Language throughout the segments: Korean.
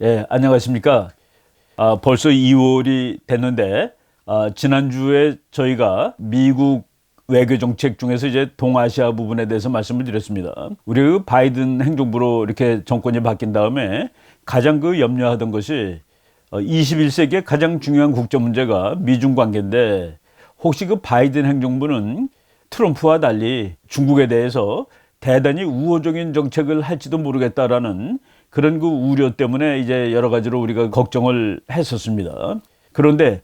예, 안녕하십니까. 벌써 2월이 됐는데, 지난주에 저희가 미국 외교 정책 중에서 이제 동아시아 부분에 대해서 말씀을 드렸습니다. 우리 그 바이든 행정부로 이렇게 정권이 바뀐 다음에 가장 염려하던 것이 21세기의 가장 중요한 국제 문제가 미중 관계인데, 혹시 그 바이든 행정부는 트럼프와 달리 중국에 대해서 대단히 우호적인 정책을 할지도 모르겠다라는 그런 그 우려 때문에 이제 여러 가지로 우리가 걱정을 했었습니다. 그런데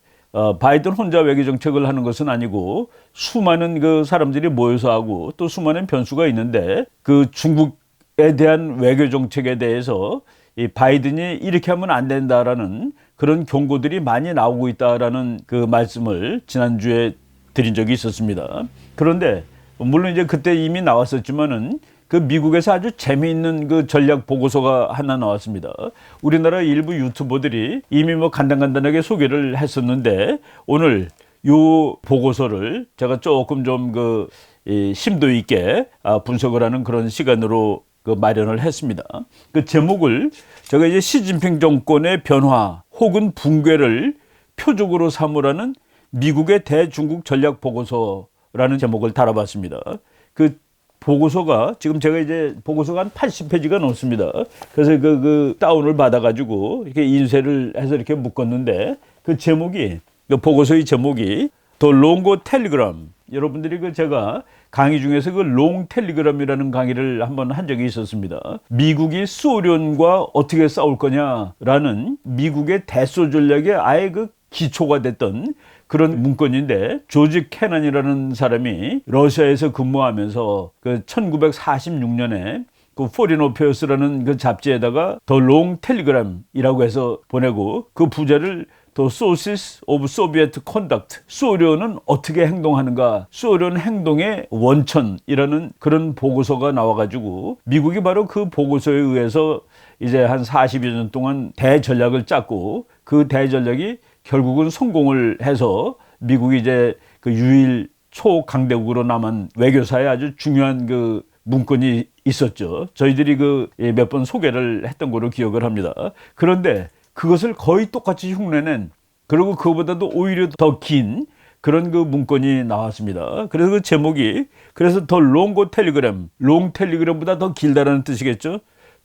바이든 혼자 외교 정책을 하는 것은 아니고 수많은 그 사람들이 모여서 하고 또 수많은 변수가 있는데, 그 중국에 대한 외교 정책에 대해서 이 바이든이 이렇게 하면 안 된다라는 그런 경고들이 많이 나오고 있다라는 그 말씀을 지난주에 드린 적이 있었습니다. 그런데 물론 이제 그때 이미 나왔었지만은 그 미국에서 아주 재미있는 그 전략 보고서가 하나 나왔습니다. 우리나라 일부 유튜버들이 이미 간단하게 소개를 했었는데, 오늘 요 보고서를 제가 조금 좀 심도 있게 분석을 하는 그런 시간으로 마련을 했습니다. 그 제목을 제가 이제 시진핑 정권의 변화 혹은 붕괴를 표적으로 삼으라는 미국의 대중국 전략 보고서라는 제목을 달아봤습니다. 그 보고서가 지금 제가 이제 보고서가 한 80페이지가 넘습니다. 그래서 그 다운을 받아가지고 이렇게 인쇄를 해서 이렇게 묶었는데, 그 제목이, 그 보고서의 제목이 The Long Telegram. 여러분들이 제가 강의 중에서 그 롱 텔레그램이라는 강의를 한번 한 적이 있었습니다. 미국이 소련과 어떻게 싸울 거냐라는 미국의 대소 전략의 아예 그 기초가 됐던 그런 문건인데, 조지 캐넌이라는 사람이 러시아에서 근무하면서 그 1946년에 그 포린 어페어스라는 그 잡지에다가 더 롱 텔레그램이라고 해서 보내고, 그 부제를 The Sources of Soviet Conduct, 소련은 어떻게 행동하는가, 소련 행동의 원천이라는 그런 보고서가 나와가지고, 미국이 바로 그 보고서에 의해서 이제 한 40여 년 동안 대전략을 짰고, 그 대전략이 결국은 성공을 해서 미국이 이제 그 유일 초강대국으로 남은 외교사에 아주 중요한 그 문건이 있었죠. 저희들이 몇 번 소개를 했던 거로 기억을 합니다. 그런데 그것을 거의 똑같이 흉내낸, 그리고 그거보다도 오히려 더 긴 그런 그 문건이 나왔습니다. 그래서 그 제목이, 그래서 더 롱고 텔레그램, 롱 텔레그램보다 더 길다라는 뜻이겠죠.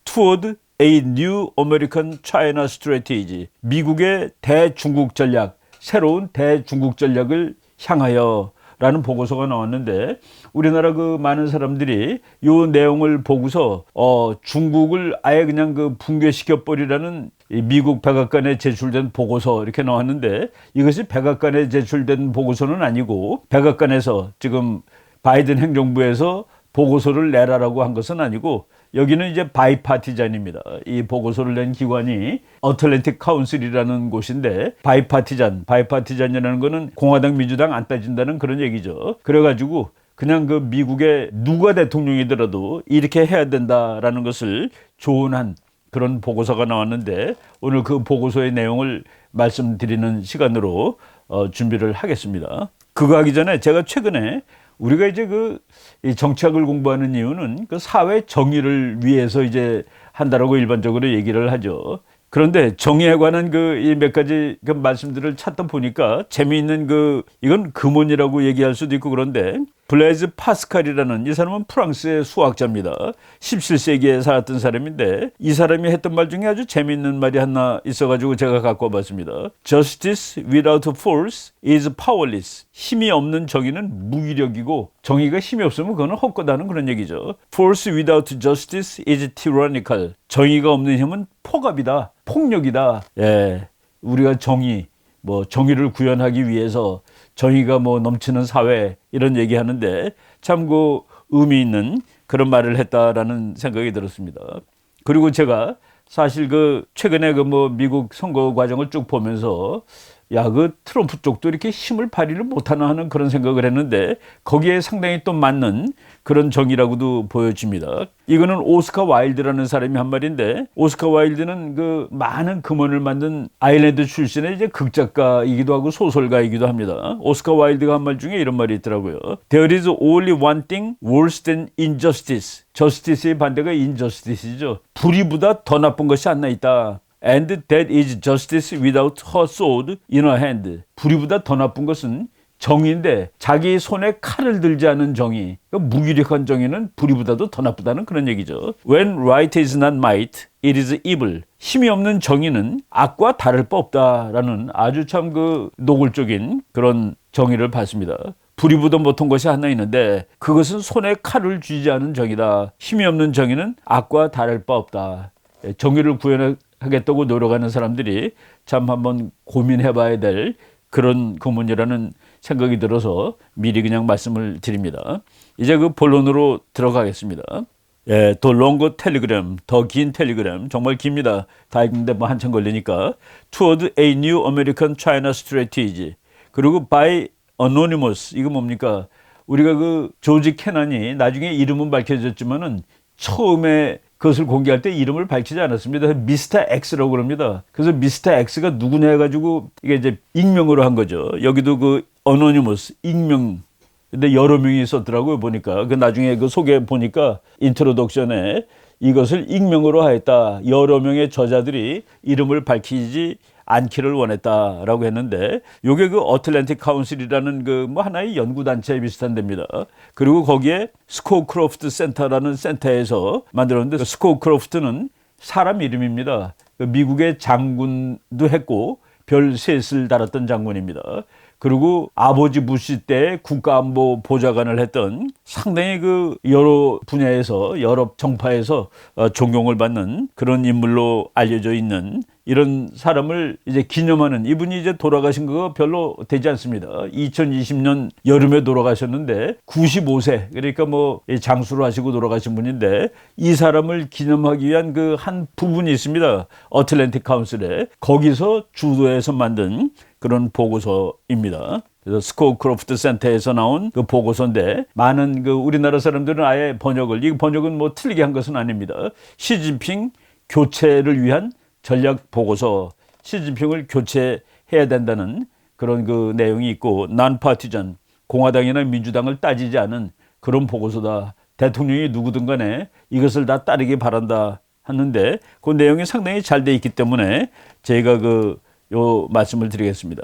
Toward a New American China Strategy, 미국의 대중국 전략, 새로운 대중국 전략을 향하여 라는 보고서가 나왔는데, 우리나라 그 많은 사람들이 요 내용을 보고서 중국을 아예 그냥 붕괴시켜 버리라는 미국 백악관에 제출된 보고서 이렇게 나왔는데, 이것이 백악관에 제출된 보고서는 아니고, 백악관에서 지금 바이든 행정부에서 보고서를 내라라고 한 것은 아니고, 여기는 이제 바이파티잔입니다. 이 보고서를 낸 기관이 어틀랜틱 카운슬이라는 곳인데, 바이파티잔이라는 거는 공화당 민주당 안 따진다는 그런 얘기죠. 그래가지고 그냥 그 미국의 누가 대통령이더라도 이렇게 해야 된다라는 것을 조언한 그런 보고서가 나왔는데, 오늘 그 보고서의 내용을 말씀드리는 시간으로 준비를 하겠습니다. 그거 하기 전에 제가 최근에 우리가 이제 이 정치학을 공부하는 이유는 그 사회 정의를 위해서 이제 한다라고 일반적으로 얘기를 하죠. 그런데 정의에 관한 이 몇 가지 그 말씀들을 찾다 보니까 재미있는 이건 금원이라고 얘기할 수도 있고, 그런데 블레이즈 파스칼이라는 이 사람은 프랑스의 수학자입니다. 17세기에 살았던 사람인데, 이 사람이 했던 말 중에 아주 재미있는 말이 하나 있어가지고 제가 갖고 와봤습니다. Justice without force is powerless. 힘이 없는 정의는 무기력이고, 정의가 힘이 없으면 그거는 헛거다는 그런 얘기죠. Force without justice is tyrannical. 정의가 없는 힘은 포갑이다, 폭력이다. 예, 우리가 정의를 구현하기 위해서 정의가 넘치는 사회, 이런 얘기하는데 참 의미 있는 그런 말을 했다라는 생각이 들었습니다. 그리고 제가 사실 최근에 미국 선거 과정을 쭉 보면서, 트럼프 쪽도 이렇게 힘을 발휘를 못하나 하는 그런 생각을 했는데, 거기에 상당히 또 맞는 그런 정의라고도 보여집니다. 이거는 오스카 와일드라는 사람이 한 말인데, 오스카 와일드는 많은 금원을 만든 아일랜드 출신의 이제 극작가이기도 하고 소설가이기도 합니다. 오스카 와일드가 한 말 중에 이런 말이 있더라고요. There is only one thing worse than injustice. 저스티스의 반대가 인저스티스죠. 불의보다 더 나쁜 것이 하나 있다. And that is justice without her sword in her hand. 불의보다 더 나쁜 것은 정의인데 자기 손에 칼을 들지 않은 정의, 그러니까 무기력한 정의는 불의보다도 더 나쁘다는 그런 얘기죠. When right is not might, it is evil. 힘이 없는 정의는 악과 다를 바 없다라는 아주 참 그 노골적인 그런 정의를 받습니다. 불의보다 못한 것이 하나 있는데 그것은 손에 칼을 쥐지 않은 정의다. 힘이 없는 정의는 악과 다를 바 없다. 정의를 구현하겠다고 노력하는 사람들이 참 한번 고민해봐야 될 그런 구문이라는 생각이 들어서 미리 그냥 말씀을 드립니다. 이제 그 본론으로 들어가겠습니다. 예, 더 롱거 텔레그램, 더 긴 텔레그램, 정말 깁니다. 다 읽는데 뭐 한참 걸리니까. Toward a new American China strategy. 그리고 by anonymous, 이거 뭡니까? 우리가 그 조지 캐넌이 나중에 이름은 밝혀졌지만은 처음에 그것을 공개할 때 이름을 밝히지 않았습니다. 미스터 X라고 그럽니다. 그래서 미스터 X가 누구냐 해가지고 이게 이제 익명으로 한 거죠. 여기도 그 anonymous, 익명. 근데 여러 명이 썼더라고요, 보니까. 그 나중에 그 소개 보니까 인트로덕션에 이것을 익명으로 하였다. 여러 명의 저자들이 이름을 밝히지 않기를 원했다라고 했는데, 요게 그 어틀랜틱 카운슬이라는 그 뭐 하나의 연구단체 비슷한 데입니다. 그리고 거기에 스코크로프트 센터라는 센터에서 만들었는데, 스코크로프트는 사람 이름입니다. 미국의 장군도 했고 별 셋을 달았던 장군입니다. 그리고 아버지 부시 때 국가안보 보좌관을 했던 상당히 그 여러 분야에서 여러 정파에서 존경을 받는 그런 인물로 알려져 있는 이런 사람을 이제 기념하는, 이분이 이제 돌아가신 거 별로 되지 않습니다. 2020년 여름에 돌아가셨는데 95세, 그러니까 뭐 장수를 하시고 돌아가신 분인데, 이 사람을 기념하기 위한 그 한 부분이 있습니다. 어틀랜틱 카운슬에. 거기서 주도해서 만든 그런 보고서입니다. 그래서 스코크로프트 센터에서 나온 그 보고서인데, 많은 그 우리나라 사람들은 아예 번역을, 이 번역은 뭐 틀리게 한 것은 아닙니다. 시진핑 교체를 위한 전략 보고서, 시진핑을 교체해야 된다는 그런 그 내용이 있고, 난파티전, 공화당이나 민주당을 따지지 않은 그런 보고서다. 대통령이 누구든 간에 이것을 다 따르기 바란다 하는데, 그 내용이 상당히 잘 돼 있기 때문에 제가 요 말씀을 드리겠습니다.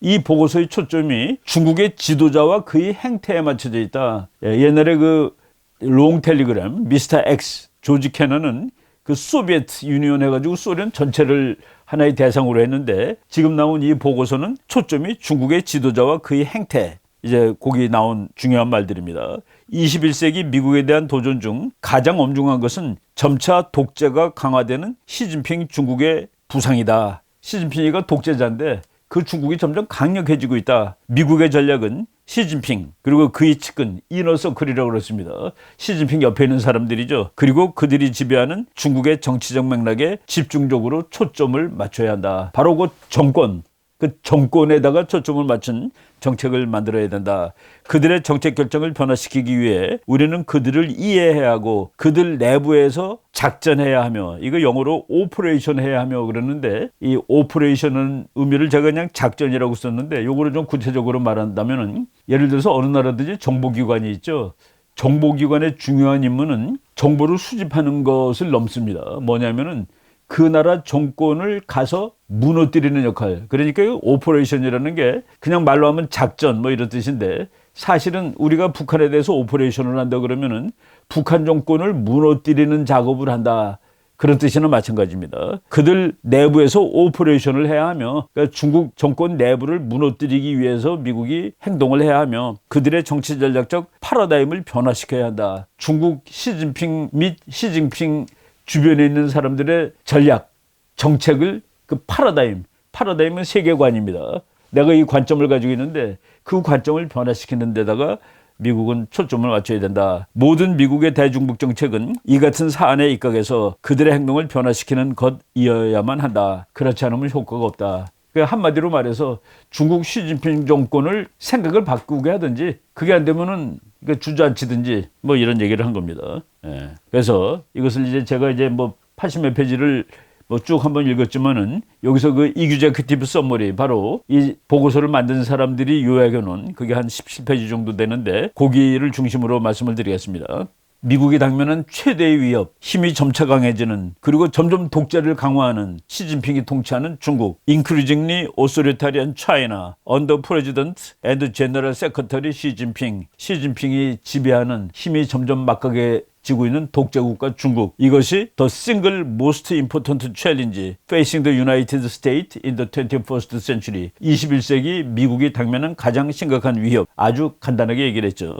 이 보고서의 초점이 중국의 지도자와 그의 행태에 맞춰져 있다. 옛날에 그 롱 텔레그램, 미스터 X, 조지 캐넌은 그 소비에트 유니온 해가지고 소련 전체를 하나의 대상으로 했는데, 지금 나온 이 보고서는 초점이 중국의 지도자와 그의 행태, 이제 거기 나온 중요한 말들입니다. 21세기 미국에 대한 도전 중 가장 엄중한 것은 점차 독재가 강화되는 시진핑 중국의 부상이다. 시진핑이가 독재자인데 그 중국이 점점 강력해지고 있다. 미국의 전략은 시진핑 그리고 그의 측근 이너서클이라고 그랬습니다. 시진핑 옆에 있는 사람들이죠. 그리고 그들이 지배하는 중국의 정치적 맥락에 집중적으로 초점을 맞춰야 한다. 바로 그 정권, 그 정권에다가 초점을 맞춘 정책을 만들어야 된다. 그들의 정책 결정을 변화시키기 위해 우리는 그들을 이해해야 하고 그들 내부에서 작전해야 하며, 이거 영어로 오퍼레이션 해야 하며 그러는데, 이 오퍼레이션은 의미를 제가 그냥 작전이라고 썼는데, 요거를 좀 구체적으로 말한다면은, 예를 들어서 어느 나라든지 정보기관이 있죠. 정보기관의 중요한 임무는 정보를 수집하는 것을 넘습니다. 뭐냐면은 그 나라 정권을 가서 무너뜨리는 역할. 그러니까 오퍼레이션이라는 게 그냥 말로 하면 작전 뭐 이런 뜻인데, 사실은 우리가 북한에 대해서 오퍼레이션을 한다 그러면은 북한 정권을 무너뜨리는 작업을 한다. 그런 뜻이나 마찬가지입니다. 그들 내부에서 오퍼레이션을 해야 하며, 그러니까 중국 정권 내부를 무너뜨리기 위해서 미국이 행동을 해야 하며, 그들의 정치 전략적 패러다임을 변화시켜야 한다. 중국 시진핑 및 시진핑 주변에 있는 사람들의 전략, 정책을 그 패러다임은 세계관입니다. 내가 이 관점을 가지고 있는데 그 관점을 변화시키는 데다가 미국은 초점을 맞춰야 된다. 모든 미국의 대중국 정책은 이 같은 사안에 입각해서 그들의 행동을 변화시키는 것이어야만 한다. 그렇지 않으면 효과가 없다. 그러니까 한마디로 말해서 중국 시진핑 정권을 생각을 바꾸게 하든지, 그게 안 되면은 주저앉히든지 뭐 이런 얘기를 한 겁니다. 예. 그래서 이것을 이제 제가 이제 뭐 80몇 페이지를 뭐 쭉 한번 읽었지만은, 여기서 그 이규제큐티브 서머리, 바로 이 보고서를 만든 사람들이 요약해 놓은 그게 한 17페이지 정도 되는데, 거기를 중심으로 말씀을 드리겠습니다. 미국이 당면한 최대의 위협, 힘이 점차 강해지는, 그리고 점점 독재를 강화하는 시진핑이 통치하는 중국, increasingly authoritarian China under President and General Secretary 시진핑, 시진핑이 지배하는 힘이 점점 막강해지고 있는 독재국가 중국, 이것이 the single most important challenge facing the United States in the 21st century, 21세기 미국이 당면한 가장 심각한 위협, 아주 간단하게 얘기를 했죠.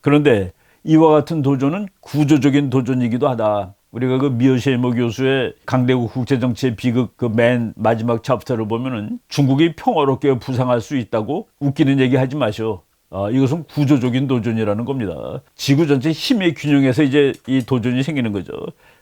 그런데 이와 같은 도전은 구조적인 도전이기도 하다. 우리가 그 미어셰이머 교수의 강대국 국제정치의 비극 그 맨 마지막 챕터를 보면은 중국이 평화롭게 부상할 수 있다고 웃기는 얘기 하지 마시오. 이것은 구조적인 도전이라는 겁니다. 지구 전체 힘의 균형에서 이제 이 도전이 생기는 거죠.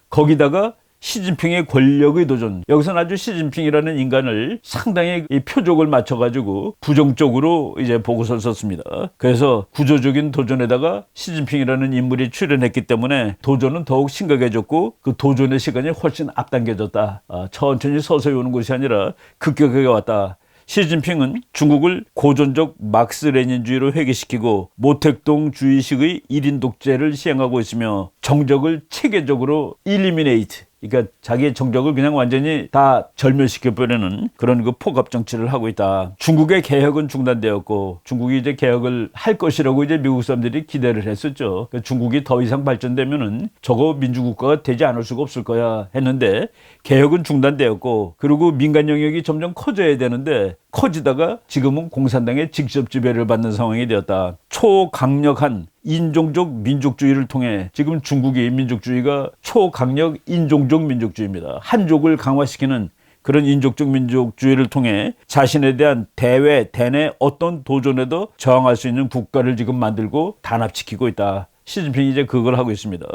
거기다가 시진핑의 권력의 도전. 여기서는 아주 시진핑이라는 인간을 상당히 이 표적을 맞춰가지고 부정적으로 이제 보고서를 썼습니다. 그래서 구조적인 도전에다가 시진핑이라는 인물이 출연했기 때문에 도전은 더욱 심각해졌고 그 도전의 시간이 훨씬 앞당겨졌다. 천천히 서서히 오는 것이 아니라 급격하게 왔다. 시진핑은 중국을 고전적 막스 레닌주의로 회귀시키고 모택동주의식의 1인 독재를 시행하고 있으며 정적을 체계적으로 eliminate, 그러니까 자기의 정적을 그냥 완전히 다 절멸시켜버리는 그런 그 폭압 정치를 하고 있다. 중국의 개혁은 중단되었고 중국이 이제 개혁을 할 것이라고 이제 미국 사람들이 기대를 했었죠. 그러니까 중국이 더 이상 발전되면은 저거 민주국가가 되지 않을 수가 없을 거야 했는데 개혁은 중단되었고 그리고 민간 영역이 점점 커져야 되는데 커지다가 지금은 공산당의 직접 지배를 받는 상황이 되었다. 초강력한 인종적 민족주의를 통해 지금 중국의 민족주의가 초강력 인종적 민족주의입니다. 한족을 강화시키는 그런 인종적 민족주의를 통해 자신에 대한 대외, 대내 어떤 도전에도 저항할 수 있는 국가를 지금 만들고 단합시키고 있다. 시진핑이 이제 그걸 하고 있습니다.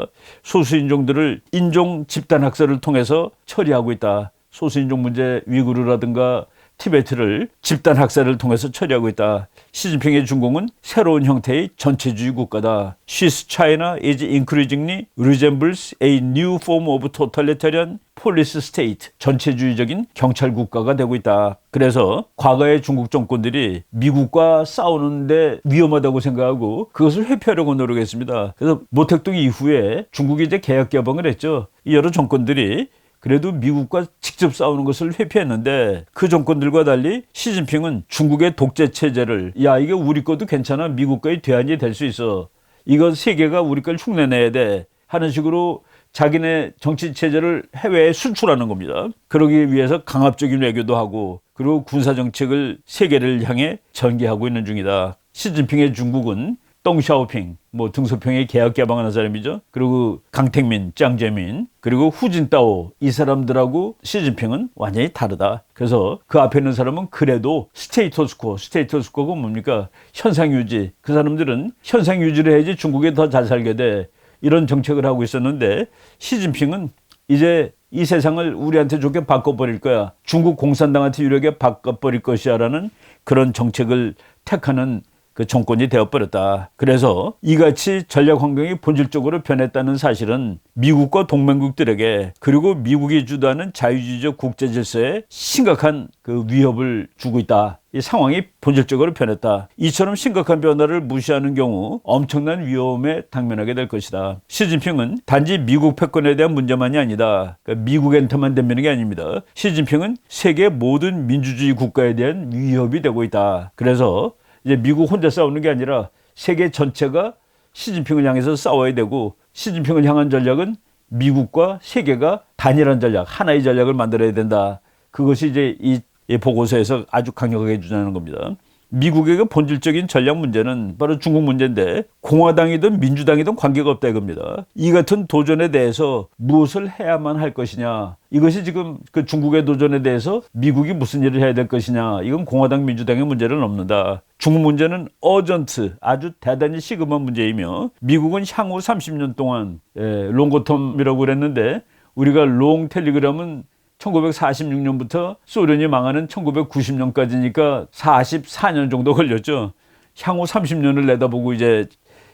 소수인종들을 인종 집단 학살을 통해서 처리하고 있다. 소수인종 문제 위구르라든가 티베트를 집단 학살을 통해서 처리하고 있다. 시진핑의 중공은 새로운 형태의 전체주의 국가다. Swiss China is increasingly resembles a new form of totalitarian police state. 전체주의적인 경찰 국가가 되고 있다. 그래서 과거의 중국 정권들이 미국과 싸우는데 위험하다고 생각하고 그것을 회피하려고 노력했습니다. 그래서 모택동 이후에 중국이 이제 개혁 개방을 했죠. 이 여러 정권들이 그래도 미국과 직접 싸우는 것을 회피했는데 그 정권들과 달리 시진핑은 중국의 독재 체제를 이게 우리 것도 괜찮아. 미국과의 대안이 될 수 있어. 이건 세계가 우리 걸 흉내내야 돼 하는 식으로 자기네 정치 체제를 해외에 수출하는 겁니다. 그러기 위해서 강압적인 외교도 하고 그리고 군사 정책을 세계를 향해 전개하고 있는 중이다. 시진핑의 중국은 덩샤오핑, 등소평의 개혁 개방하는 사람이죠. 그리고 강택민, 짱제민, 그리고 후진타오, 이 사람들하고 시진핑은 완전히 다르다. 그래서 그 앞에 있는 사람은 그래도 스테이터스코가 뭡니까? 현상유지. 그 사람들은 현상유지를 해야지 중국에 더 잘 살게 돼. 이런 정책을 하고 있었는데 시진핑은 이제 이 세상을 우리한테 좋게 바꿔버릴 거야. 중국 공산당한테 유리하게 바꿔버릴 것이야 라는 그런 정책을 택하는 그 정권이 되어버렸다. 그래서 이같이 전략 환경이 본질적으로 변했다는 사실은 미국과 동맹국들에게 그리고 미국이 주도하는 자유주의적 국제 질서에 심각한 그 위협을 주고 있다. 이 상황이 본질적으로 변했다. 이처럼 심각한 변화를 무시하는 경우 엄청난 위험에 당면하게 될 것이다. 시진핑은 단지 미국 패권에 대한 문제만이 아니다. 그러니까 미국한테만 되는 게 아닙니다. 시진핑은 세계 모든 민주주의 국가에 대한 위협이 되고 있다. 그래서 이제 미국 혼자 싸우는 게 아니라 세계 전체가 시진핑을 향해서 싸워야 되고 시진핑을 향한 전략은 미국과 세계가 단일한 전략, 하나의 전략을 만들어야 된다. 그것이 이제 이 보고서에서 아주 강력하게 주장하는 겁니다. 미국의 본질적인 전략 문제는 바로 중국 문제인데 공화당이든 민주당이든 관계가 없다 이겁니다. 이 같은 도전에 대해서 무엇을 해야만 할 것이냐. 이것이 지금 그 중국의 도전에 대해서 미국이 무슨 일을 해야 될 것이냐. 이건 공화당 민주당의 문제는 없는다. 중국 문제는 어전트, 아주 대단히 시급한 문제이며 미국은 향후 30년 동안 롱거텀이라고 그랬는데 우리가 롱 텔리그램은 1946년부터 소련이 망하는 1990년까지니까 44년 정도 걸렸죠. 향후 30년을 내다보고 이제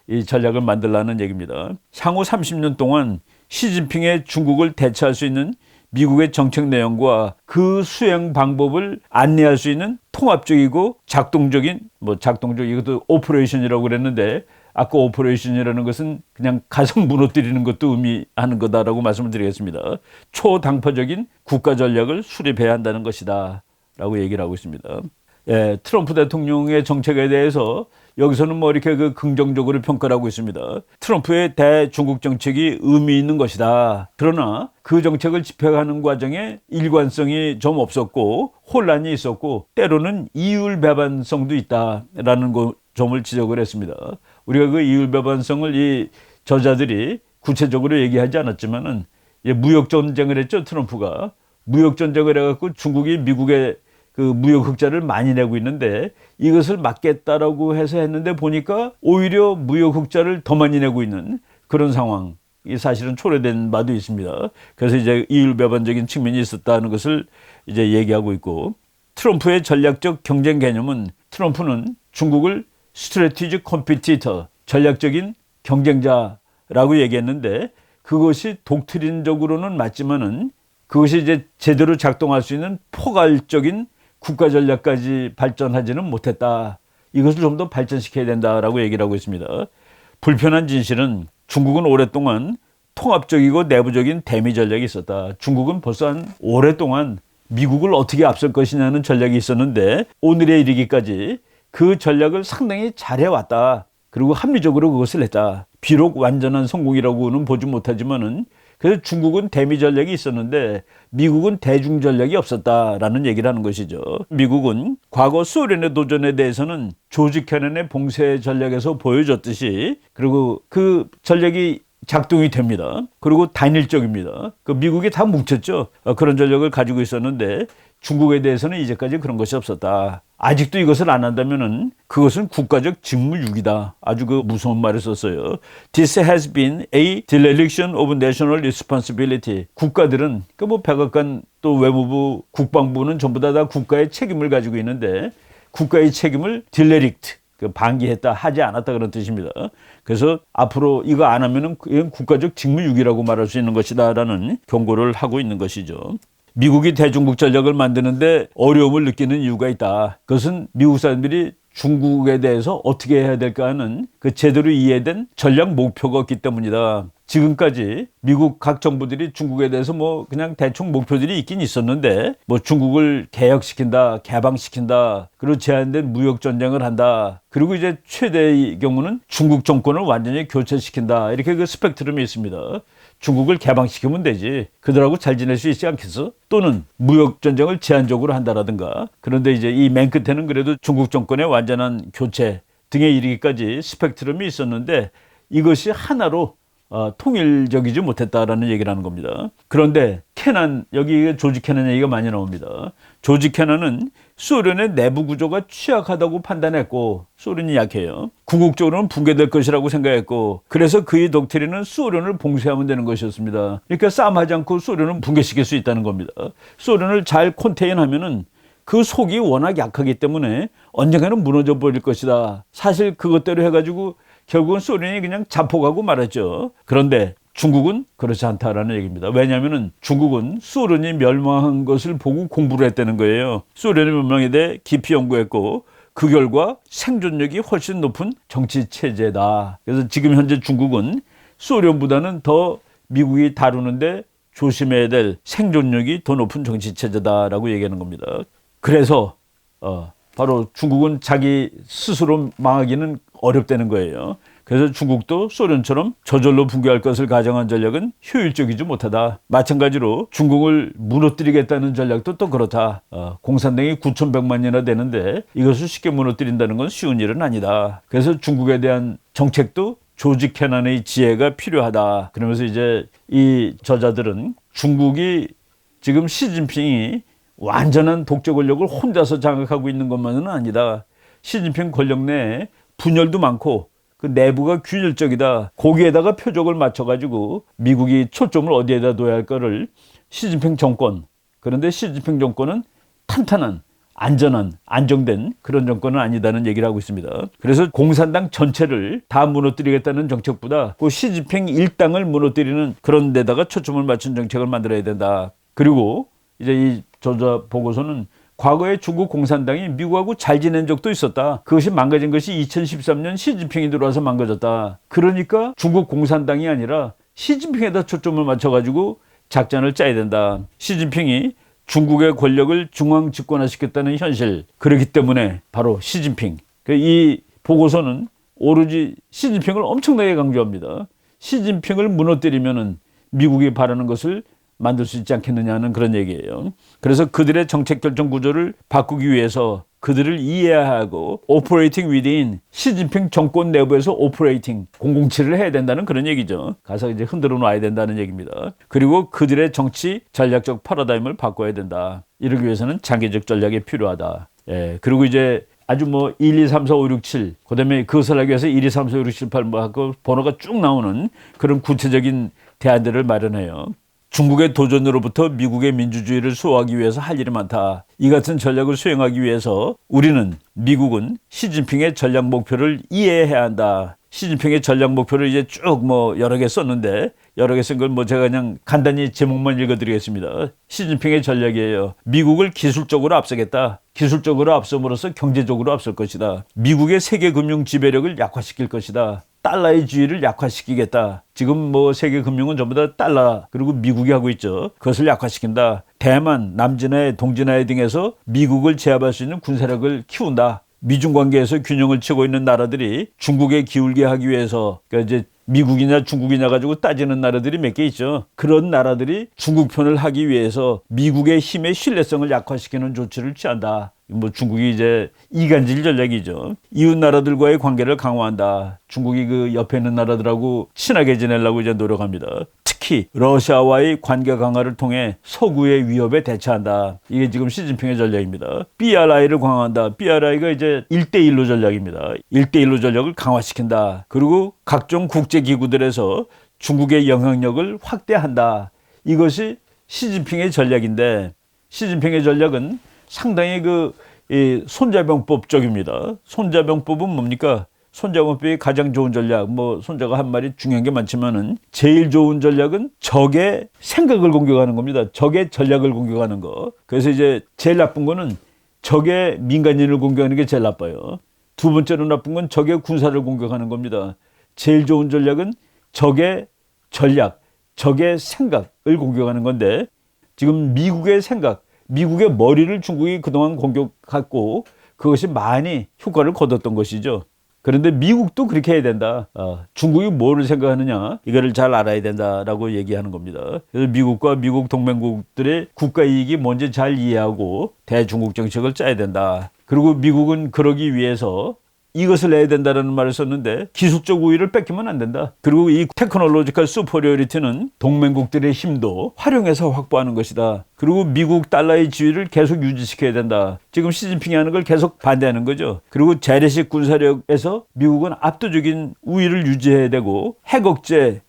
이 전략을 만들라는 얘기입니다. 향후 30년 동안 시진핑의 중국을 대처할 수 있는 미국의 정책 내용과 그 수행 방법을 안내할 수 있는 통합적이고 작동적인, 이것도 오퍼레이션이라고 그랬는데 아까 오퍼레이션이라는 것은 그냥 가서 무너뜨리는 것도 의미하는 거다라고 말씀을 드리겠습니다. 초당파적인 국가 전략을 수립해야 한다는 것이다 라고 얘기를 하고 있습니다. 예, 트럼프 대통령의 정책에 대해서 여기서는 뭐 이렇게 긍정적으로 평가를 하고 있습니다. 트럼프의 대중국 정책이 의미 있는 것이다. 그러나 그 정책을 집행하는 과정에 일관성이 좀 없었고 혼란이 있었고 때로는 이율배반성도 있다라는 점을 지적을 했습니다. 우리가 그 이율배반성을 이 저자들이 구체적으로 얘기하지 않았지만은 무역 전쟁을 했죠. 트럼프가 무역 전쟁을 해갖고 중국이 미국에 그 무역 흑자를 많이 내고 있는데 이것을 막겠다라고 해서 했는데 보니까 오히려 무역 흑자를 더 많이 내고 있는 그런 상황이 사실은 초래된 바도 있습니다. 그래서 이제 이율배반적인 측면이 있었다는 것을 이제 얘기하고 있고, 트럼프의 전략적 경쟁 개념은 트럼프는 중국을 스트래티지 컴피티터, 전략적인 경쟁자라고 얘기했는데 그것이 독트린적으로는 맞지만은 그것이 이제 제대로 작동할 수 있는 포괄적인 국가 전략까지 발전하지는 못했다. 이것을 좀 더 발전시켜야 된다라고 얘기를 하고 있습니다. 불편한 진실은 중국은 오랫동안 통합적이고 내부적인 대미 전략이 있었다. 중국은 벌써 한 오랫동안 미국을 어떻게 앞설 것이냐는 전략이 있었는데 오늘에 이르기까지 그 전략을 상당히 잘해왔다. 그리고 합리적으로 그것을 했다. 비록 완전한 성공이라고는 보지 못하지만은 그래서 중국은 대미 전략이 있었는데 미국은 대중 전략이 없었다라는 얘기를 하는 것이죠. 미국은 과거 소련의 도전에 대해서는 조지 캐넌의 봉쇄 전략에서 보여줬듯이 그리고 그 전략이 작동이 됩니다. 그리고 단일적입니다. 그 미국이 다 뭉쳤죠. 그런 전략을 가지고 있었는데 중국에 대해서는 이제까지 그런 것이 없었다. 아직도 이것을 안 한다면은 그것은 국가적 직무유기다. 아주 그 무서운 말을 썼어요. This has been a dereliction of national responsibility. 국가들은 그 뭐 백악관 또 외무부 국방부는 전부 다 국가의 책임을 가지고 있는데 국가의 책임을 derelict 방기했다, 하지 않았다 그런 뜻입니다. 그래서 앞으로 이거 안 하면은 이건 국가적 직무유기라고 말할 수 있는 것이다라는 경고를 하고 있는 것이죠. 미국이 대중국 전략을 만드는데 어려움을 느끼는 이유가 있다. 그것은 미국 사람들이 중국에 대해서 어떻게 해야 될까 하는 그 제대로 이해된 전략 목표가 없기 때문이다. 지금까지 미국 각 정부들이 중국에 대해서 뭐 그냥 대충 목표들이 있긴 있었는데 뭐 중국을 개혁시킨다, 개방시킨다, 그리고 제한된 무역 전쟁을 한다. 그리고 이제 최대의 경우는 중국 정권을 완전히 교체시킨다. 이렇게 그 스펙트럼이 있습니다. 중국을 개방시키면 되지. 그들하고 잘 지낼 수 있지 않겠어? 또는 무역 전쟁을 제한적으로 한다라든가. 그런데 이제 이 맨 끝에는 그래도 중국 정권의 완전한 교체 등에 이르기까지 스펙트럼이 있었는데 이것이 하나로 통일적이지 못했다라는 얘기를 하는 겁니다. 그런데 캐넌, 여기 조지 캐넌 얘기가 많이 나옵니다. 조지 캐넌은 소련의 내부 구조가 취약하다고 판단했고 소련이 약해요. 궁극적으로는 붕괴될 것이라고 생각했고 그래서 그의 독트린은 소련을 봉쇄하면 되는 것이었습니다. 그러니까 싸움하지 않고 소련을 붕괴시킬 수 있다는 겁니다. 소련을 잘 컨테인하면은 그 속이 워낙 약하기 때문에 언젠가는 무너져 버릴 것이다. 사실 그것대로 해가지고 결국은 소련이 그냥 자폭하고 말았죠. 그런데 중국은 그렇지 않다라는 얘기입니다. 왜냐하면 중국은 소련이 멸망한 것을 보고 공부를 했다는 거예요. 소련의 멸망에 대해 깊이 연구했고 그 결과 생존력이 훨씬 높은 정치 체제다. 그래서 지금 현재 중국은 소련보다는 더 미국이 다루는데 조심해야 될 생존력이 더 높은 정치 체제다라고 얘기하는 겁니다. 그래서 바로 중국은 자기 스스로 망하기는 어렵다는 거예요. 그래서 중국도 소련처럼 저절로 붕괴할 것을 가정한 전략은 효율적이지 못하다. 마찬가지로 중국을 무너뜨리겠다는 전략도 또 그렇다. 공산당이 9,100만이나 되는데 이것을 쉽게 무너뜨린다는 건 쉬운 일은 아니다. 그래서 중국에 대한 정책도 조지 캐넌의 지혜가 필요하다. 그러면서 이제 이 저자들은 중국이 지금 시진핑이 완전한 독재 권력을 혼자서 장악하고 있는 것만은 아니다. 시진핑 권력 내에 분열도 많고 그 내부가 균열적이다. 거기에다가 표적을 맞춰가지고 미국이 초점을 어디에다 둬야 할까를 시진핑 정권, 그런데 시진핑 정권은 탄탄한, 안전한, 안정된 그런 정권은 아니다는 얘기를 하고 있습니다. 그래서 공산당 전체를 다 무너뜨리겠다는 정책보다 그 시진핑 일당을 무너뜨리는 그런 데다가 초점을 맞춘 정책을 만들어야 된다. 그리고 이제 이 저자 보고서는 과거에 중국 공산당이 미국하고 잘 지낸 적도 있었다. 그것이 망가진 것이 2013년 시진핑이 들어와서 망가졌다. 그러니까 중국 공산당이 아니라 시진핑에다 초점을 맞춰가지고 작전을 짜야 된다. 시진핑이 중국의 권력을 중앙 집권화시켰다는 현실. 그렇기 때문에 바로 시진핑. 이 보고서는 오로지 시진핑을 엄청나게 강조합니다. 시진핑을 무너뜨리면은 미국이 바라는 것을 만들 수 있지 않겠느냐는 그런 얘기예요. 그래서 그들의 정책 결정 구조를 바꾸기 위해서 그들을 이해하고 오퍼레이팅 위드인 시진핑 정권 내부에서 오퍼레이팅 007을 해야 된다는 그런 얘기죠. 가서 이제 흔들어 놔야 된다는 얘기입니다. 그리고 그들의 정치 전략적 패러다임을 바꿔야 된다. 이러기 위해서는 장기적 전략이 필요하다. 예, 그리고 이제 아주 뭐 1, 2, 3, 4, 5, 6, 7 그다음에 그것을 하기 위해서 1, 2, 3, 4, 5, 6, 7, 8 뭐 하고 번호가 쭉 나오는 그런 구체적인 대안들을 마련해요. 중국의 도전으로부터 미국의 민주주의를 수호하기 위해서 할 일이 많다. 이 같은 전략을 수행하기 위해서 미국은 시진핑의 전략 목표를 이해해야 한다. 시진핑의 전략 목표를 이제 쭉 뭐 여러 개 썼는데 여러 개 쓴 걸 뭐 제가 그냥 간단히 제목만 읽어드리겠습니다. 시진핑의 전략이에요. 미국을 기술적으로 앞서겠다. 기술적으로 앞섬으로써 경제적으로 앞설 것이다. 미국의 세계 금융 지배력을 약화시킬 것이다. 달러의 지위를 약화시키겠다. 지금 뭐 세계 금융은 전부 다 달러 그리고 미국이 하고 있죠. 그것을 약화시킨다. 대만, 남진해, 동진해 등에서 미국을 제압할 수 있는 군사력을 키운다. 미중 관계에서 균형을 치고 있는 나라들이 중국에 기울게 하기 위해서 그러니까 이제 미국이냐 중국이냐 가지고 따지는 나라들이 몇 개 있죠. 그런 나라들이 중국 편을 하기 위해서 미국의 힘의 신뢰성을 약화시키는 조치를 취한다. 뭐 중국이 이제 이간질 전략이죠. 이웃 나라들과의 관계를 강화한다. 중국이 그 옆에 있는 나라들하고 친하게 지내려고 이제 노력합니다. 특히 러시아와의 관계 강화를 통해 서구의 위협에 대처한다. 이게 지금 시진핑의 전략입니다. BRI를 강화한다. BRI가 이제 1대1로 전략입니다. 1대1로 전략을 강화시킨다. 그리고 각종 국제기구들에서 중국의 영향력을 확대한다. 이것이 시진핑의 전략인데 시진핑의 전략은 상당히 손자병법 쪽입니다. 손자병법은 뭡니까? 손자병법이 가장 좋은 전략, 뭐 손자가 한 말이 중요한 게 많지만은 제일 좋은 전략은 적의 생각을 공격하는 겁니다. 적의 전략을 공격하는 거. 그래서 이제 제일 나쁜 거는 적의 민간인을 공격하는 게 제일 나빠요. 두 번째로 나쁜 건 적의 군사를 공격하는 겁니다. 제일 좋은 전략은 적의 전략, 적의 생각을 공격하는 건데 지금 미국의 생각, 미국의 머리를 중국이 그동안 공격했고 그것이 많이 효과를 거뒀던 것이죠. 그런데 미국도 그렇게 해야 된다. 중국이 뭐를 생각하느냐 이거를 잘 알아야 된다라고 얘기하는 겁니다. 그래서 미국과 미국 동맹국들의 국가 이익이 뭔지 잘 이해하고 대중국 정책을 짜야 된다. 그리고 미국은 그러기 위해서 이것을 해야 된다는 말을 썼는데 기술적 우위를 뺏기면 안 된다. 그리고 이 테크놀로지컬 슈퍼리어리티는 동맹국들의 힘도 활용해서 확보하는 것이다. 그리고 미국 달러의 지위를 계속 유지시켜야 된다. 지금 시진핑이 하는 걸 계속 반대하는 거죠. 그리고 재래식 군사력에서 미국은 압도적인 우위를 유지해야 되고 핵억제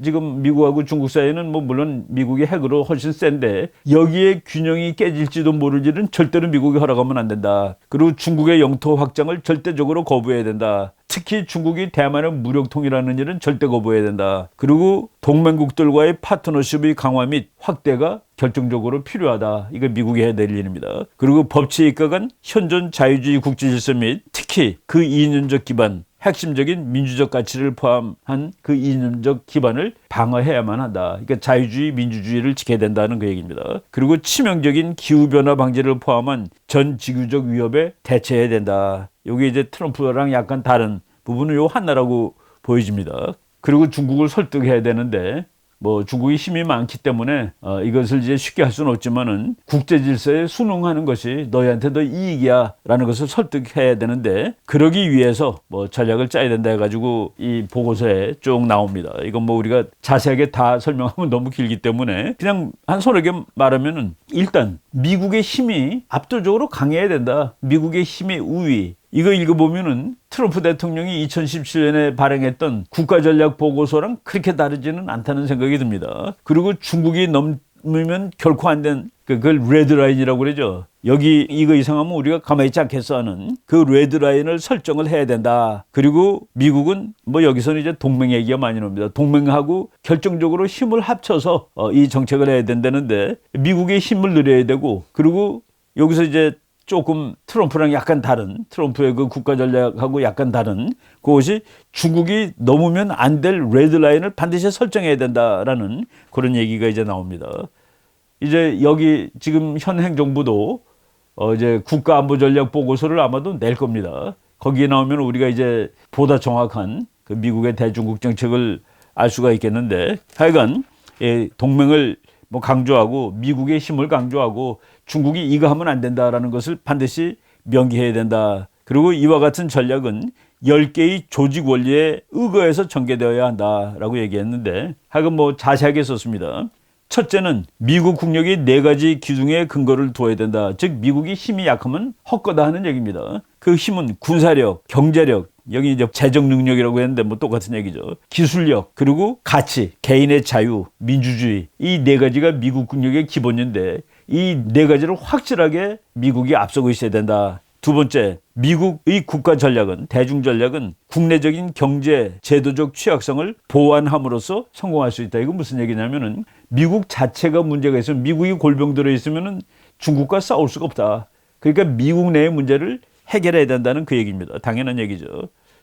지금 미국하고 중국 사이에는 뭐 물론 미국이 핵으로 훨씬 센데 여기에 균형이 깨질지도 모를지는 절대로 미국이 허락하면 안 된다. 그리고 중국의 영토 확장을 절대적으로 거부해야 된다. 특히 중국이 대만의 무력 통일하는 일은 절대 거부해야 된다. 그리고 동맹국들과의 파트너십의 강화 및 확대가 결정적으로 필요하다. 이거 미국이 해야 될 일입니다. 그리고 법치에 입각한 현존 자유주의 국제질서 및 특히 그 이념적 기반 핵심적인 민주적 가치를 포함한 그 이념적 기반을 방어해야만 한다. 그러니까 자유주의, 민주주의를 지켜야 된다는 그 얘기입니다. 그리고 치명적인 기후변화 방지를 포함한 전 지구적 위협에 대처해야 된다. 이게 이제 트럼프랑 약간 다른 부분은 요 하나라고 보여집니다. 그리고 중국을 설득해야 되는데 뭐 중국이 힘이 많기 때문에 이것을 이제 쉽게 할 수는 없지만은 국제 질서에 순응하는 것이 너희한테 더 이익이야 라는 것을 설득해야 되는데 그러기 위해서 뭐 전략을 짜야 된다 해가지고 이 보고서에 쭉 나옵니다. 이건 뭐 우리가 자세하게 다 설명하면 너무 길기 때문에 그냥 한 서너 개 말하면은 일단 미국의 힘이 압도적으로 강해야 된다. 미국의 힘의 우위. 이거 읽어보면은 트럼프 대통령이 2017년에 발행했던 국가전략 보고서랑 그렇게 다르지는 않다는 생각이 듭니다. 그리고 중국이 넘으면 결코 안 된 그걸 레드라인이라고 그러죠. 여기 이거 이상하면 우리가 가만히 있지 않겠어 하는 그 레드라인을 설정을 해야 된다. 그리고 미국은 뭐 여기서는 이제 동맹 얘기가 많이 나옵니다. 동맹하고 결정적으로 힘을 합쳐서 이 정책을 해야 된다는데 미국의 힘을 늘려야 되고 그리고 여기서 이제 조금 트럼프랑 약간 다른, 트럼프의 그 국가 전략하고 약간 다른 그것이 중국이 넘으면 안 될 레드라인을 반드시 설정해야 된다라는 그런 얘기가 이제 나옵니다. 이제 여기 지금 현 행정부도 이제 국가안보전략 보고서를 아마도 낼 겁니다. 거기에 나오면 우리가 이제 보다 정확한 그 미국의 대중국 정책을 알 수가 있겠는데, 하여간 동맹을 뭐 강조하고 미국의 힘을 강조하고 중국이 이거 하면 안 된다라는 것을 반드시 명기해야 된다. 그리고 이와 같은 전략은 10개의 조직 원리에 의거해서 전개되어야 한다라고 얘기했는데, 하여간 뭐 자세하게 썼습니다. 첫째는 미국 국력이 4가지 기둥에 근거를 둬야 된다. 즉 미국이 힘이 약하면 헛거다 하는 얘기입니다. 그 힘은 군사력, 경제력, 여기 이제 재정 능력이라고 했는데 뭐 똑같은 얘기죠. 기술력, 그리고 가치, 개인의 자유, 민주주의, 이 4가지가 미국 국력의 기본인데 이 4가지를 확실하게 미국이 앞서고 있어야 된다. 두 번째, 미국의 국가 전략은, 대중 전략은 국내적인 경제, 제도적 취약성을 보완함으로써 성공할 수 있다. 이건 무슨 얘기냐면은 미국 자체가 문제가 있으면, 미국이 골병 들어 있으면은 중국과 싸울 수가 없다. 그러니까 미국 내의 문제를 해결해야 된다는 그 얘기입니다. 당연한 얘기죠.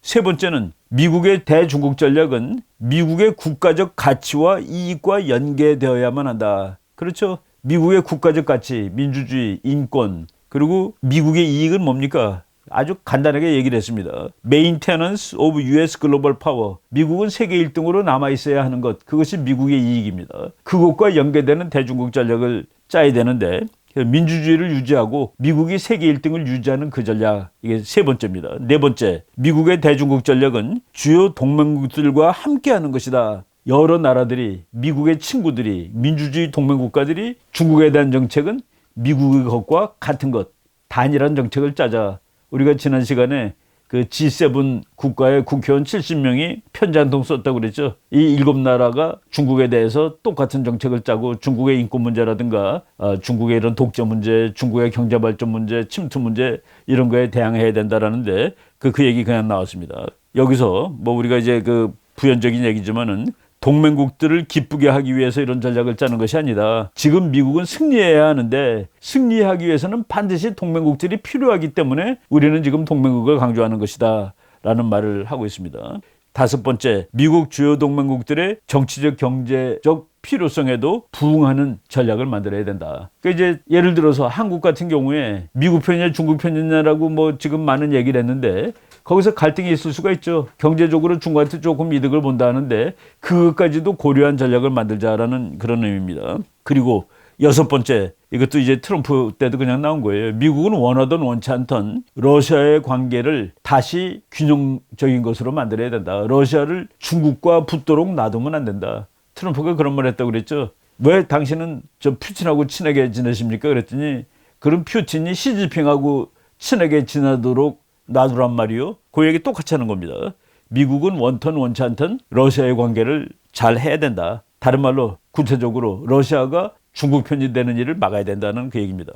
세 번째는 미국의 대중국 전략은 미국의 국가적 가치와 이익과 연계되어야만 한다. 그렇죠? 미국의 국가적 가치, 민주주의, 인권, 그리고 미국의 이익은 뭡니까? 아주 간단하게 얘기를 했습니다. Maintenance of US Global Power. 미국은 세계 1등으로 남아있어야 하는 것. 그것이 미국의 이익입니다. 그것과 연계되는 대중국 전략을 짜야 되는데 민주주의를 유지하고 미국이 세계 1등을 유지하는 그 전략. 이게 세 번째입니다. 네 번째, 미국의 대중국 전략은 주요 동맹국들과 함께하는 것이다. 여러 나라들이, 미국의 친구들이, 민주주의 동맹국가들이 중국에 대한 정책은 미국의 것과 같은 것, 단일한 정책을 짜자. 우리가 지난 시간에 그 G7 국가의 국회의원 70명이 편지 한 통 썼다고 그랬죠. 이 7나라가 중국에 대해서 똑같은 정책을 짜고 중국의 인권 문제라든가 중국의 이런 독재 문제, 중국의 경제 발전 문제, 침투 문제 이런 거에 대항해야 된다라는데 그 얘기 그냥 나왔습니다. 여기서 뭐 우리가 이제 그 부연적인 얘기지만은 동맹국들을 기쁘게 하기 위해서 이런 전략을 짜는 것이 아니다. 지금 미국은 승리해야 하는데 승리하기 위해서는 반드시 동맹국들이 필요하기 때문에 우리는 지금 동맹국을 강조하는 것이다 라는 말을 하고 있습니다. 다섯 번째, 미국 주요 동맹국들의 정치적 경제적 필요성에도 부응하는 전략을 만들어야 된다. 그러니까 이제 예를 들어서 한국 같은 경우에 미국 편이냐 중국 편이냐라고 뭐 지금 많은 얘기를 했는데 거기서 갈등이 있을 수가 있죠. 경제적으로 중국한테 조금 이득을 본다 하는데 그것까지도 고려한 전략을 만들자라는 그런 의미입니다. 그리고 여섯 번째, 이것도 이제 트럼프 때도 그냥 나온 거예요. 미국은 원하던 원치 않던 러시아의 관계를 다시 균형적인 것으로 만들어야 된다. 러시아를 중국과 붙도록 놔두면 안 된다. 트럼프가 그런 말 했다고 그랬죠. 왜 당신은 저 푸틴하고 친하게 지내십니까? 그랬더니 그럼 푸틴이 시진핑하고 친하게 지내도록 놔두란 말이요. 그 얘기 똑같이 하는 겁니다. 미국은 원턴 원치 않던 러시아의 관계를 잘 해야 된다. 다른 말로 구체적으로 러시아가 중국 편이 되는 일을 막아야 된다는 그 얘기입니다.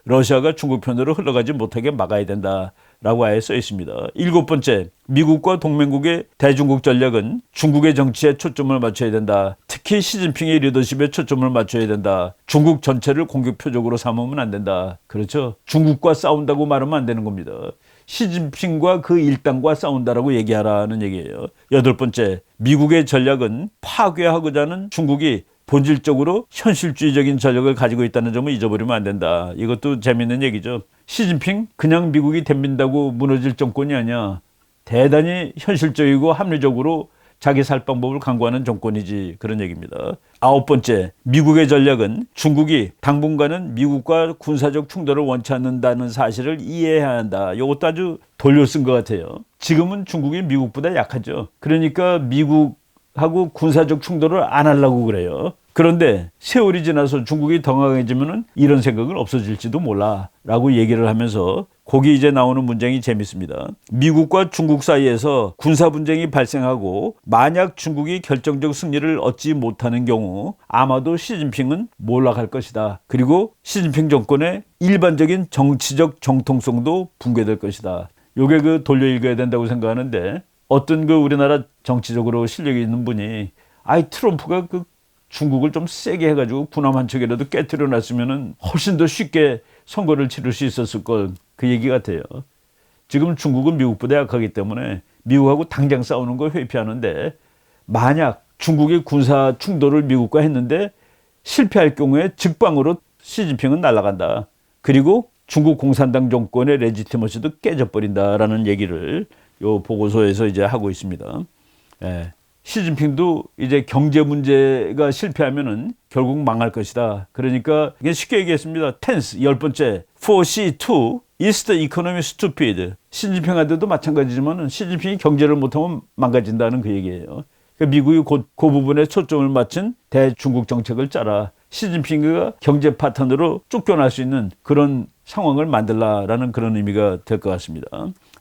러시아가 중국 편으로 흘러가지 못하게 막아야 된다라고 아예 써 있습니다. 일곱 번째, 미국과 동맹국의 대중국 전략은 중국의 정치에 초점을 맞춰야 된다. 특히 시진핑의 리더십에 초점을 맞춰야 된다. 중국 전체를 공격 표적으로 삼으면 안 된다. 그렇죠? 중국과 싸운다고 말하면 안 되는 겁니다. 시진핑과 그 일당과 싸운다라고 얘기하라는 얘기예요. 여덟 번째, 미국의 전략은 파괴하고자 하는 중국이 본질적으로 현실주의적인 전략을 가지고 있다는 점을 잊어버리면 안 된다. 이것도 재밌는 얘기죠. 시진핑 그냥 미국이 덤빈다고 무너질 정권이 아니야. 대단히 현실적이고 합리적으로 자기 살 방법을 강구하는 정권이지, 그런 얘기입니다. 아홉 번째, 미국의 전략은 중국이 당분간은 미국과 군사적 충돌을 원치 않는다는 사실을 이해해야 한다. 이것도 아주 돌려 쓴 것 같아요. 지금은 중국이 미국보다 약하죠. 그러니까 미국하고 군사적 충돌을 안 하려고 그래요. 그런데 세월이 지나서 중국이 더 강해지면 이런 생각은 없어질지도 몰라 라고 얘기를 하면서 거기 이제 나오는 문장이 재밌습니다. 미국과 중국 사이에서 군사 분쟁이 발생하고 만약 중국이 결정적 승리를 얻지 못하는 경우 아마도 시진핑은 몰락할 것이다. 그리고 시진핑 정권의 일반적인 정치적 정통성도 붕괴될 것이다. 요게 그 돌려 읽어야 된다고 생각하는데 어떤 그 우리나라 정치적으로 실력이 있는 분이 트럼프가 그 중국을 좀 세게 해가지고 군함 한 척이라도 깨트려 놨으면은 훨씬 더 쉽게 선거를 치를 수 있었을 것, 그 얘기 같아요. 지금 중국은 미국보다 약하기 때문에 미국하고 당장 싸우는 걸 회피하는데, 만약 중국이 군사 충돌을 미국과 했는데 실패할 경우에 직방으로 시진핑은 날아간다. 그리고 중국 공산당 정권의 레지티머시도 깨져버린다라는 얘기를 요 보고서에서 이제 하고 있습니다. 예. 시진핑도 이제 경제 문제가 실패하면은 결국 망할 것이다. 그러니까 이게 쉽게 얘기했습니다. 텐스 10번째 4C2 is the economy stupid. 시진핑한테도 마찬가지지만은 시진핑이 경제를 못하면 망가진다는 그 얘기예요. 그러니까 미국이 그 부분에 초점을 맞춘 대중국 정책을 짜라. 시진핑과 경제 파트너로 쫓겨날 수 있는 그런 상황을 만들라라는 그런 의미가 될 것 같습니다.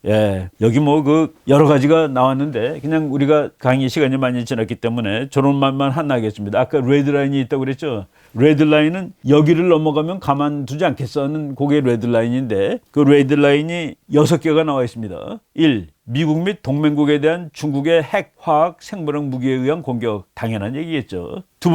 예, 여기 뭐 그 여러 가지가 나왔는데 그냥 우리가 강의 시간이 많이 지났기 때문에 저런 말만 하나 하겠습니다. 아까 레드라인이 있다고 그랬죠. 레드라인은 여기를 넘어가면 가만두지 않겠어는 그게 레드라인인데 그 레드라인이 6개가 나와 있습니다. 1. 미국 및 동맹국에 대한 중국의 핵, 화학, 생물학 무기에 의한 공격. 당연한 얘기겠죠. 두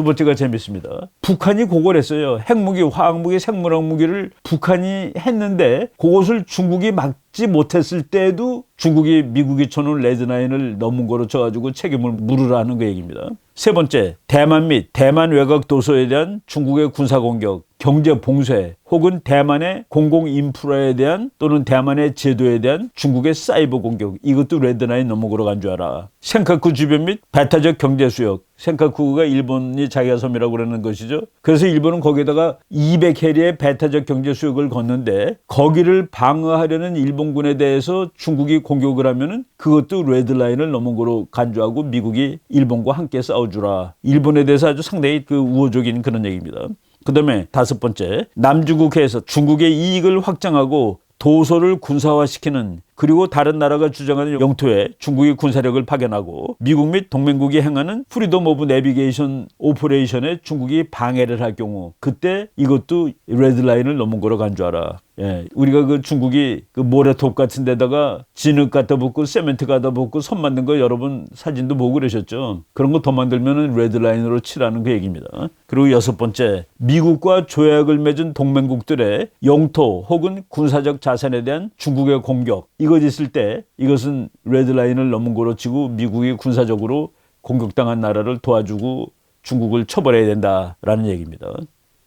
번째가 재밌습니다. 북한이 그걸 했어요. 핵무기, 화학무기, 생물학 무기를 북한이 했는데 그것을 중국이 막지 못했을 때도 중국이 미국이 쳐놓은 레드라인을 넘은 거로 쳐가지고 책임을 물으라는 그 얘기입니다. 세 번째, 대만 및 대만 외곽 도서에 대한 중국의 군사공격, 경제 봉쇄 혹은 대만의 공공 인프라에 대한 또는 대만의 제도에 대한 중국의 사이버 공격, 이것도 레드라인 넘은 거로 간 줄 알아. 센카쿠 주변 및 배타적 경제 수역, 센카쿠가 일본이 자기가 섬이라고 그러는 것이죠. 그래서 일본은 거기에다가 200해리의 배타적 경제 수역을 걷는데 거기를 방어하려는 일본군에 대해서 중국이 공격을 하면은 그것도 레드라인을 넘은 거로 간주하고 미국이 일본과 함께 싸워주라. 일본에 대해서 아주 상당히 그 우호적인 그런 얘기입니다. 그 다음에 5번째, 남중국해에서 중국의 이익을 확장하고 도서를 군사화시키는 그리고 다른 나라가 주장하는 영토에 중국이 군사력을 파견하고 미국 및 동맹국이 행하는 프리덤 오브 내비게이션 오퍼레이션에 중국이 방해를 할 경우 그때 이것도 레드라인을 넘은 거로 간 줄 알아. 예, 우리가 그 중국이 그 모래톱 같은 데다가 진흙 갖다 붓고 세멘트 갖다 붓고 선 만든 거 여러분 사진도 보고 그러셨죠. 그런 거 더 만들면은 레드라인으로 치라는 그 얘기입니다. 그리고 6번째, 미국과 조약을 맺은 동맹국들의 영토 혹은 군사적 자산에 대한 중국의 공격, 이것 있을 때 이것은 레드라인을 넘은 거로 치고 미국이 군사적으로 공격당한 나라를 도와주고 중국을 처벌해야 된다라는 얘기입니다.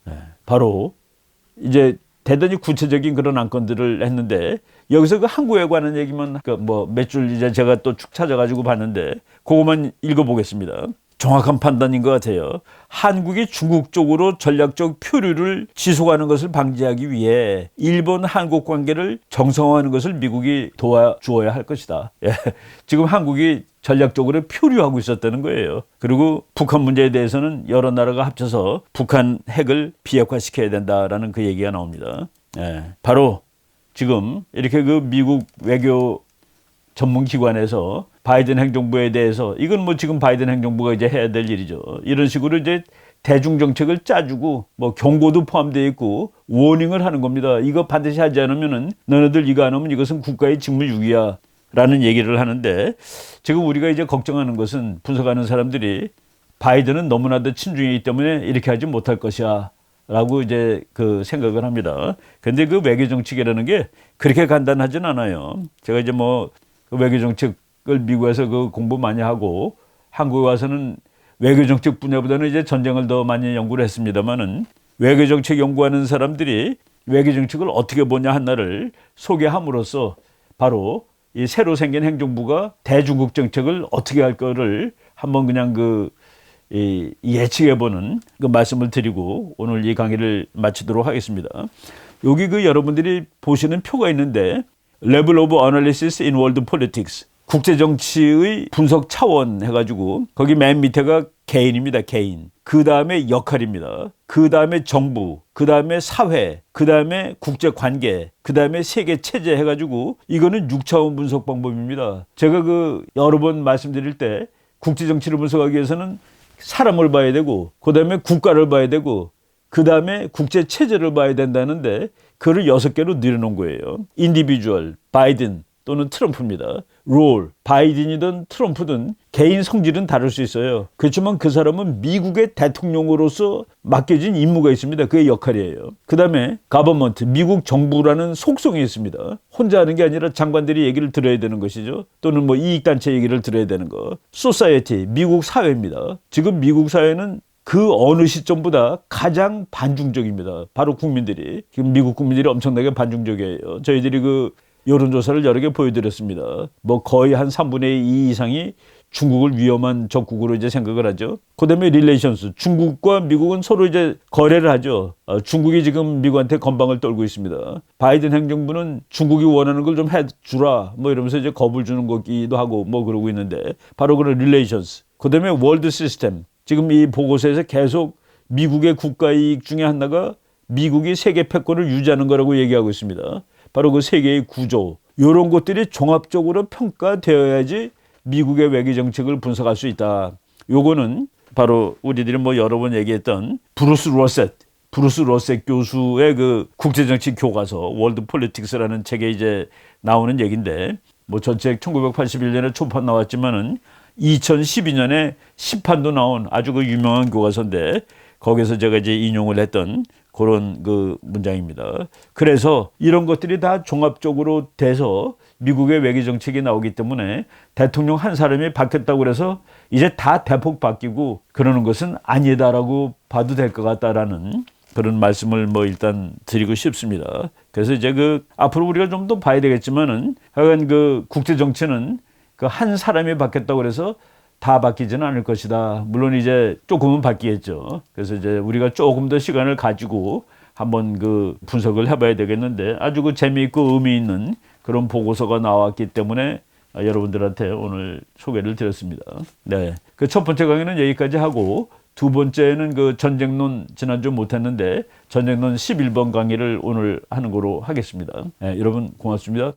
네, 바로 이제 대단히 구체적인 그런 안건들을 했는데 여기서 그 한국에 관한 얘기만 그 뭐 몇 줄 이제 제가 또 쭉 찾아가지고 봤는데 그것만 읽어보겠습니다. 정확한 판단인 것 같아요. 한국이 중국 쪽으로 전략적 표류를 지속하는 것을 방지하기 위해 일본 한국 관계를 정상화하는 것을 미국이 도와주어야 할 것이다. 예. 지금 한국이 전략적으로 표류하고 있었다는 거예요. 그리고 북한 문제에 대해서는 여러 나라가 합쳐서 북한 핵을 비핵화시켜야 된다라는 그 얘기가 나옵니다. 예. 바로 지금 이렇게 그 미국 외교 전문기관에서 바이든 행정부에 대해서 이건 뭐 지금 바이든 행정부가 이제 해야 될 일이죠. 이런 식으로 이제 대중정책을 짜주고 뭐 경고도 포함되어 있고 워닝을 하는 겁니다. 이거 반드시 하지 않으면은 너네들 이거 안 하면 이것은 국가의 직무유기야 라는 얘기를 하는데 지금 우리가 이제 걱정하는 것은 분석하는 사람들이 바이든은 너무나도 친중이기 때문에 이렇게 하지 못할 것이야 라고 이제 그 생각을 합니다. 근데 그 외교정책이라는 게 그렇게 간단하진 않아요. 제가 이제 뭐 그 외교정책을 미국에서 그 공부 많이 하고 한국에 와서는 외교정책 분야보다는 이제 전쟁을 더 많이 연구를 했습니다만은 외교정책 연구하는 사람들이 외교정책을 어떻게 보냐 하나를 소개함으로써 바로 이 새로 생긴 행정부가 대중국 정책을 어떻게 할 거를 한번 그냥 그 예측해보는 그 말씀을 드리고 오늘 이 강의를 마치도록 하겠습니다. 여기 그 여러분들이 보시는 표가 있는데 Level of Analysis in World Politics, 국제정치의 분석 차원 해가지고 거기 맨 밑에가 개인입니다. 개인. 그 다음에 역할입니다. 그 다음에 정부, 그 다음에 사회, 그 다음에 국제관계, 그 다음에 세계체제 해가지고 이거는 6차원 분석 방법입니다. 제가 그 여러 번 말씀드릴 때 국제정치를 분석하기 위해서는 사람을 봐야 되고 그 다음에 국가를 봐야 되고 그 다음에 국제체제를 봐야 된다는데 그걸 6개로 늘어놓은 거예요. 인디비주얼, 바이든 또는 트럼프입니다. 롤, 바이든이든 트럼프든 개인 성질은 다를 수 있어요. 그렇지만 그 사람은 미국의 대통령으로서 맡겨진 임무가 있습니다. 그의 역할이에요. 그 다음에 가버먼트, 미국 정부라는 속성이 있습니다. 혼자 하는 게 아니라 장관들이 얘기를 들어야 되는 것이죠. 또는 뭐 이익단체 얘기를 들어야 되는 거. 소사이어티, 미국 사회입니다. 지금 미국 사회는 그 어느 시점보다 가장 반중적입니다. 바로 국민들이. 지금 미국 국민들이 엄청나게 반중적이에요. 저희들이 그 여론조사를 여러 개 보여드렸습니다. 뭐 거의 한 3분의 2 이상이 중국을 위험한 적국으로 이제 생각을 하죠. 그 다음에 릴레이션스. 중국과 미국은 서로 이제 거래를 하죠. 중국이 지금 미국한테 건방을 떨고 있습니다. 바이든 행정부는 중국이 원하는 걸 좀 해주라. 뭐 이러면서 이제 겁을 주는 거기도 하고 뭐 그러고 있는데 바로 그런 릴레이션스. 그 다음에 월드 시스템. 지금 이 보고서에서 계속 미국의 국가 이익 중에 하나가 미국이 세계 패권을 유지하는 거라고 얘기하고 있습니다. 바로 그 세계의 구조. 이런 것들이 종합적으로 평가되어야지 미국의 외교 정책을 분석할 수 있다. 요거는 바로 우리들이 뭐 여러 번 얘기했던 브루스 러셋 교수의 그 국제정치 교과서 월드 폴리틱스라는 책에 이제 나오는 얘기인데 뭐 전책 1981년에 초판 나왔지만은 2012년에 시판도 나온 아주 그 유명한 교과서인데 거기서 제가 이제 인용을 했던 그런 그 문장입니다. 그래서 이런 것들이 다 종합적으로 돼서 미국의 외교 정책이 나오기 때문에 대통령 한 사람이 바뀌었다고 해서 이제 다 대폭 바뀌고 그러는 것은 아니다라고 봐도 될 것 같다라는 그런 말씀을 뭐 일단 드리고 싶습니다. 그래서 이제 그 앞으로 우리가 좀 더 봐야 되겠지만은 하여간 그 국제 정치는 그 한 사람이 바뀌었다고 해서 다 바뀌지는 않을 것이다. 물론 이제 조금은 바뀌겠죠. 그래서 이제 우리가 조금 더 시간을 가지고 한번 그 분석을 해봐야 되겠는데 아주 그 재미있고 의미 있는 그런 보고서가 나왔기 때문에 여러분들한테 오늘 소개를 드렸습니다. 네. 그 첫 번째 강의는 여기까지 하고 두 번째는 그 전쟁론 지난주 못했는데 전쟁론 11번 강의를 오늘 하는 거로 하겠습니다. 네, 여러분 고맙습니다.